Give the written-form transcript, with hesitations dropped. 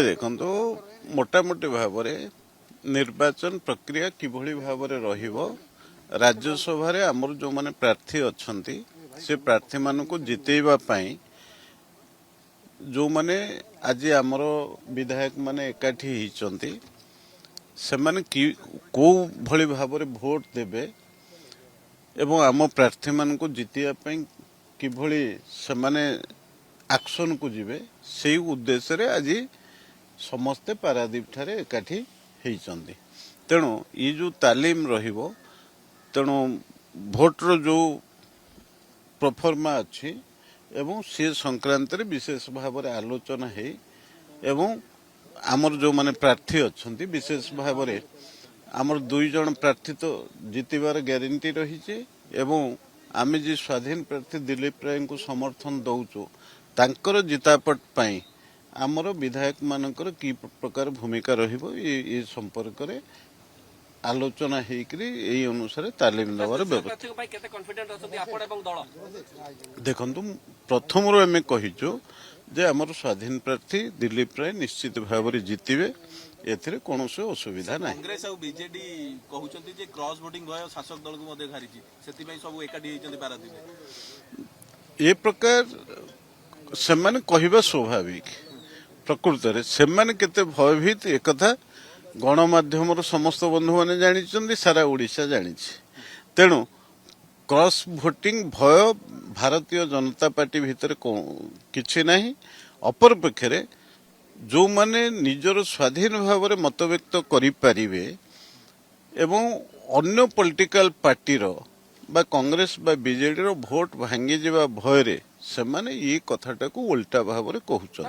ଦେଖନ୍ତୁ ମୋଟାମୋଟି ଭାବରେ ନିର୍ବାଚନ ପ୍ରକ୍ରିୟା କିଭଳି ଭାବରେ ରହିବ ରାଜ୍ୟସଭାରେ ଆମର ଯେଉଁମାନେ ପ୍ରାର୍ଥୀ ଅଛନ୍ତି ସେ ପ୍ରାର୍ଥୀମାନଙ୍କୁ ଜିତେଇବା ପାଇଁ ଯେଉଁମାନେ ଆଜି ଆମର ବିଧାୟକ ମାନେ ଏକାଠି ହେଇଛନ୍ତି ସେମାନେ କେଉଁ ଭଳି ଭାବରେ ଭୋଟ ଦେବେ ଏବଂ ଆମ ପ୍ରାର୍ଥୀମାନଙ୍କୁ ଜିତିବା ପାଇଁ କିଭଳି ସେମାନେ ଆକ୍ସନକୁ ଯିବେ ସେଇ ଉଦ୍ଦେଶ୍ୟରେ ଆଜି ସମସ୍ତେ ପାରାଦୀପ ଠାରେ ଏକାଠି ହେଇଛନ୍ତି। ତେଣୁ ଏ ଯେଉଁ ତାଲିମ ରହିବ ତେଣୁ ଭୋଟର ଯେଉଁ ପ୍ରଫର୍ମା ଅଛି ଏବଂ ସେ ସଂକ୍ରାନ୍ତରେ ବିଶେଷ ଭାବରେ ଆଲୋଚନା ହେଇ ଏବଂ ଆମର ଯେଉଁମାନେ ପ୍ରାର୍ଥୀ ଅଛନ୍ତି ବିଶେଷ ଭାବରେ ଆମର 2 ଜଣ ପ୍ରାର୍ଥୀ ତ ଜିତିବାର ଗ୍ୟାରେଣ୍ଟି ରହିଛି ଏବଂ ଆମେ ଯେ ସ୍ୱାଧୀନ ପ୍ରାର୍ଥୀ ଦିଲ୍ଲୀପ ରାୟଙ୍କୁ ସମର୍ଥନ ଦଉଛୁ ତାଙ୍କର ଜିତାପଟ ପାଇଁ ଆମର ବିଧାୟକ ମାନଙ୍କର କି ପ୍ରକାର ଭୂମିକା ରହିବ ଏ ସମ୍ପର୍କରେ ଆଲୋଚନା ହେଇକରି ଏହି ଅନୁସାରେ ତାଲିମ ଦେବାର ବ୍ୟବସ୍ଥା। ଦେଖନ୍ତୁ ପ୍ରଥମରୁ ଆମେ କହିଛୁ ଯେ ଆମର ସ୍ୱାଧୀନ ପ୍ରାର୍ଥୀ ଦିଲ୍ଲୀପ ରାୟ ନିଶ୍ଚିତ ଭାବରେ ଜିତିବେ ଏଥିରେ କୌଣସି ଅସୁବିଧା ନାହିଁ। କଂଗ୍ରେସ ଆଉ ବିଜେଡି କହୁଛନ୍ତି ଯେ କ୍ରସ୍ ଭୋଟିଂ ଭୟ ଶାସକ ଦଳକୁ ମଧ୍ୟ ଘାରିଛି ସେଥିପାଇଁ ସବୁ ଏକାଠି ହେଇଛନ୍ତି ପାରାଦୀପ। ଏ ପ୍ରକାର ସେମାନେ କହିବା ସ୍ୱାଭାବିକ ପ୍ରକୃତରେ ସେମାନେ କେତେ ଭୟଭୀତ ଏକଥା ଗଣମାଧ୍ୟମର ସମସ୍ତ ବନ୍ଧୁମାନେ ଜାଣିଛନ୍ତି ସାରା ଓଡ଼ିଶା ଜାଣିଛି। ତେଣୁ କ୍ରସ୍ ଭୋଟିଂ ଭୟ ଭାରତୀୟ ଜନତା ପାର୍ଟି ଭିତରେ କିଛି ନାହିଁ। ଅପରପକ୍ଷରେ ଯେଉଁମାନେ ନିଜର ସ୍ୱାଧୀନ ଭାବରେ ମତବ୍ୟକ୍ତ କରିପାରିବେ ଏବଂ ଅନ୍ୟ ପଲିଟିକାଲ ପାର୍ଟିର ବା କଂଗ୍ରେସ ବା ବିଜେଡିର ଭୋଟ ଭାଙ୍ଗିଯିବା ଭୟରେ ସେମାନେ ଏ କଥାଟାକୁ ଓଲଟା ଭାବରେ କହୁଛନ୍ତି।